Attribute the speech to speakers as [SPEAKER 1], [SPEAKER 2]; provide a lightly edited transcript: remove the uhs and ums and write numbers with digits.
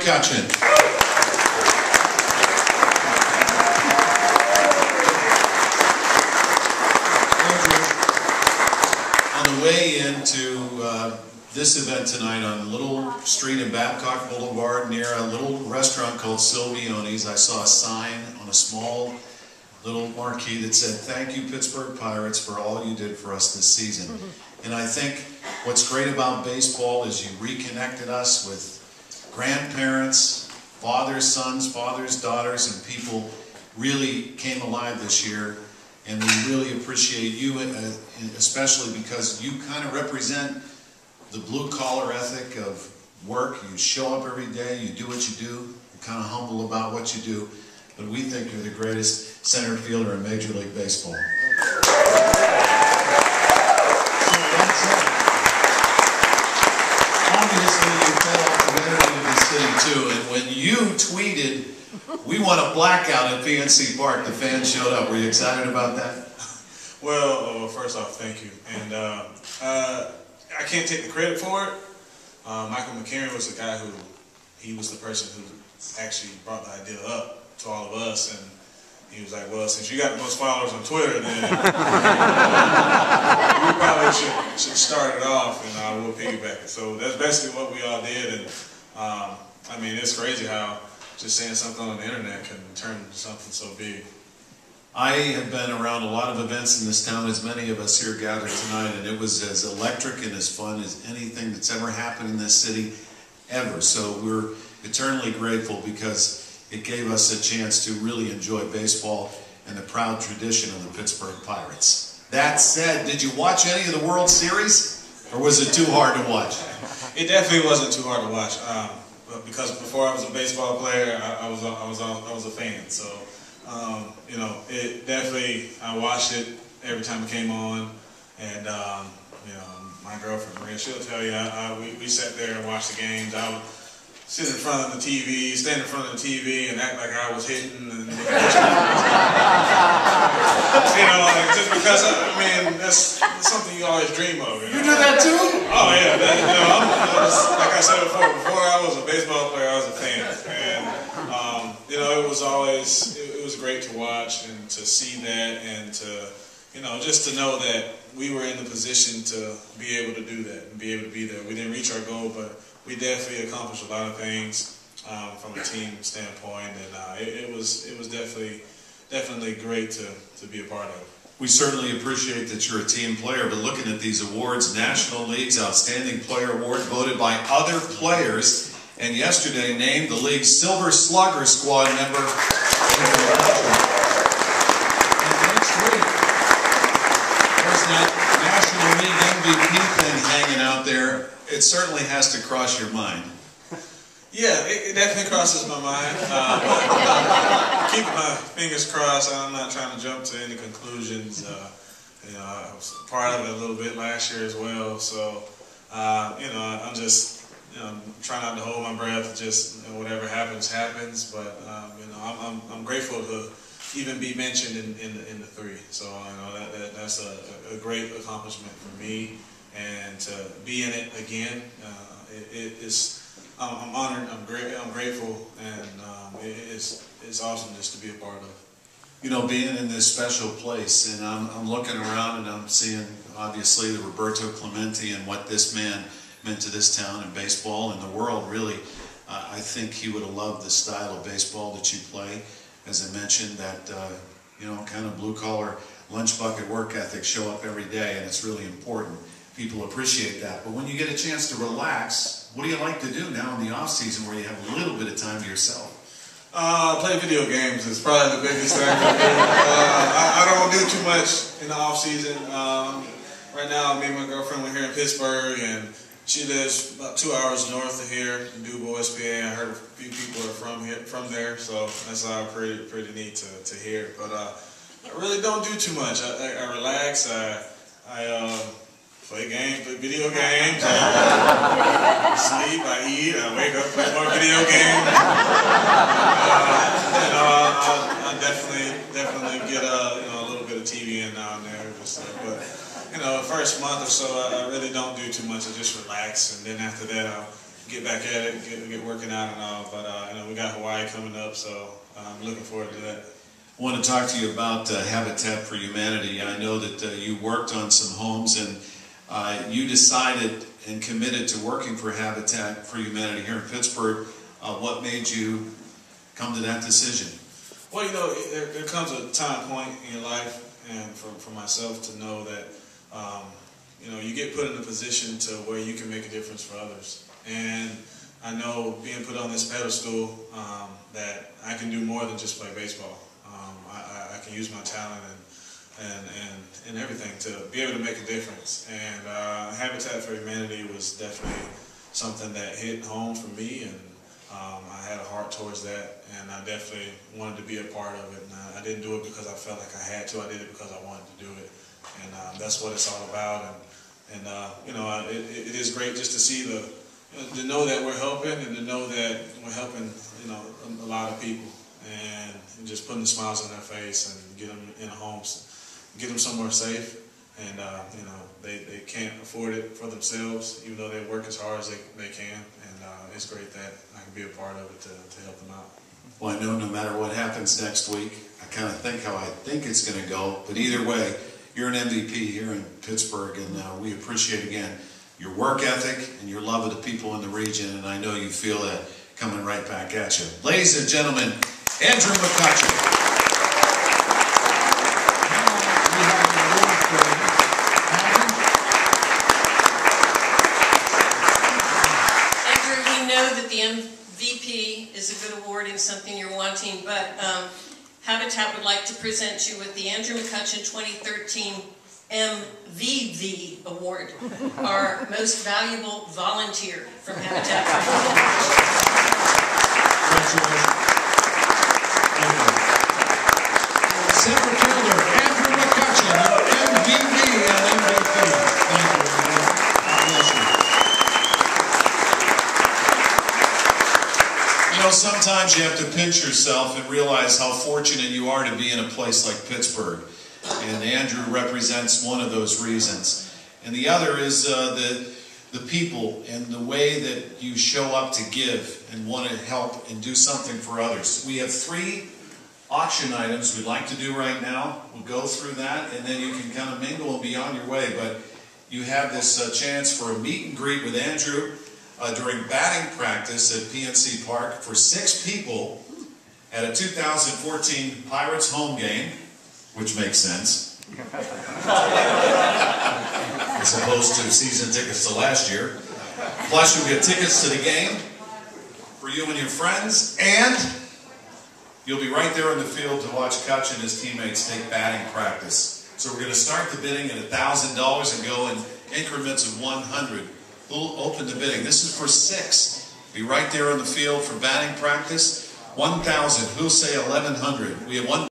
[SPEAKER 1] Mccutchen. On the way into this event tonight on Little Street in Babcock Boulevard near a little restaurant called Silvioni's, I saw a sign on a small little marquee that said, "Thank you, Pittsburgh Pirates, for all you did for us this season." And I think what's great about baseball is you reconnected us with grandparents, fathers, sons, fathers, daughters, and people really came alive this year. And we really appreciate you, especially because you kind of represent the blue-collar ethic of work. You show up every day, you do what you do, you're kind of humble about what you do, but we think you're the greatest center fielder in Major League Baseball. Obviously, you fed off the energy of the city too, and when you tweeted, "We want a blackout at PNC Park," the fans showed up. Were you excited about that?
[SPEAKER 2] Well, first off, thank you. And I can't take the credit for it. Mccutchen was the guy he was the person who actually brought the idea up to all of us. And he was like, "Well, since you got the most followers on Twitter, then we probably should start it off, and we'll piggyback it." So that's basically what we all did. And I mean, it's crazy how just saying something on the internet can turn into something so big.
[SPEAKER 1] I have been around a lot of events in this town, as many of us here gathered tonight, and it was as electric and as fun as anything that's ever happened in this city, ever. So we're eternally grateful because it gave us a chance to really enjoy baseball and the proud tradition of the Pittsburgh Pirates. That said, did you watch any of the World Series, or was it too hard to watch?
[SPEAKER 2] It definitely wasn't too hard to watch. Because before I was a baseball player, I was a fan. So you know, it definitely, I watched it every time it came on, and you know, my girlfriend Maria, she'll tell you, we sat there and watched the games. I would sit in front of the TV, stand in front of the TV, and act like I was hitting, and you know, like, just because I mean, that's something you always dream of. You
[SPEAKER 1] do that too?
[SPEAKER 2] Oh yeah, you know, like I said before I was a baseball player, I was a fan, and you know, it was always, it was great to watch and to see that, and to, you know, just to know that we were in the position to be able to do that and be able to be there. We didn't reach our goal, but we definitely accomplished a lot of things from a team standpoint, and it was definitely great to be a part of.
[SPEAKER 1] We certainly appreciate that you're a team player, but looking at these awards, National League's Outstanding Player Award voted by other players, and yesterday named the league's Silver Slugger Squad member. And next week, there's that National League MVP thing hanging out there. It certainly has to cross your mind.
[SPEAKER 2] Yeah, it definitely crosses my mind. Keeping my fingers crossed. I'm not trying to jump to any conclusions. You know, I was part of it a little bit last year as well. So, you know, I'm just, you know, trying not to hold my breath. Just, you know, whatever happens, happens. But you know, I'm grateful to even be mentioned in the three. So, you know, that's a great accomplishment for me, and to be in it again, I'm honored, I'm grateful, and it's awesome just to be a part of.
[SPEAKER 1] You know, being in this special place, and I'm looking around and I'm seeing, obviously, the Roberto Clemente and what this man meant to this town and baseball and the world, really. I think he would have loved the style of baseball that you play. As I mentioned, that, you know, kind of blue-collar, lunch bucket work ethic, show up every day, and it's really important. People appreciate that. But when you get a chance to relax, what do you like to do now in the off-season where you have a little bit of time to yourself?
[SPEAKER 2] Play video games is probably the biggest thing I do. I don't do too much in the off-season. Right now, me and my girlfriend, we're here in Pittsburgh, and she lives about 2 hours north of here in DuBois, PA. I heard a few people are from there, so that's pretty neat to hear. But I really don't do too much. I relax. I play games, play video games. I sleep, I eat, I wake up, play more video games. You know, I definitely get you know, a little bit of TV in now and there. But you know, the first month or so, I really don't do too much. I just relax, and then after that, I'll get back at it, get working out and all. But you know, we got Hawaii coming up, so I'm looking forward to that.
[SPEAKER 1] I want to talk to you about Habitat for Humanity. I know that you worked on some homes, and you decided and committed to working for Habitat for Humanity here in Pittsburgh. What made you come to that decision?
[SPEAKER 2] Well, you know, there comes a time point in your life, and for myself to know that, you know, you get put in a position to where you can make a difference for others. And I know being put on this pedestal that I can do more than just play baseball. I can use my talent and everything to be able to make a difference. And Habitat for Humanity was definitely something that hit home for me, and I had a heart towards that, and I definitely wanted to be a part of it. And I didn't do it because I felt like I had to. I did it because I wanted to do it, and that's what it's all about. And you know, it is great just to see to know that we're helping, and to know that we're helping, you know, a lot of people, and just putting the smiles on their face and get them in homes, get them somewhere safe. And you know, they can't afford it for themselves, even though they work as hard as they can. And it's great that I can be a part of it to help them out.
[SPEAKER 1] Well, I know no matter what happens next week, I kind of think how I think it's going to go. But either way, you're an MVP here in Pittsburgh, and we appreciate, again, your work ethic and your love of the people in the region. And I know you feel that coming right back at you. Ladies and gentlemen, Andrew Mccutchen.
[SPEAKER 3] The MVP is a good award and something you're wanting, but Habitat would like to present you with the Andrew Mccutchen 2013 MVV Award, our most valuable volunteer from Habitat for Humanity.
[SPEAKER 1] Center fielder Andrew Mccutchen, MVP and MVP. Thank you, everyone. God bless you. You know, sometimes you have to pinch yourself and realize how fortunate you are to be in a place like Pittsburgh. And Andrew represents one of those reasons. And the other is the people and the way that you show up to give and want to help and do something for others. We have 3 auction items we'd like to do right now. We'll go through that, and then you can kind of mingle and be on your way. But you have this chance for a meet and greet with Andrew during batting practice at PNC Park for 6 people at a 2014 Pirates home game, which makes sense, as opposed to season tickets to last year. Plus, you'll get tickets to the game for you and your friends, and you'll be right there in the field to watch Cutch and his teammates take batting practice. So we're going to start the bidding at $1,000 and go in increments of 100. We'll open the bidding. This is for 6. Be right there on the field for batting practice. 1,000. Who'll say 1,100? We have one.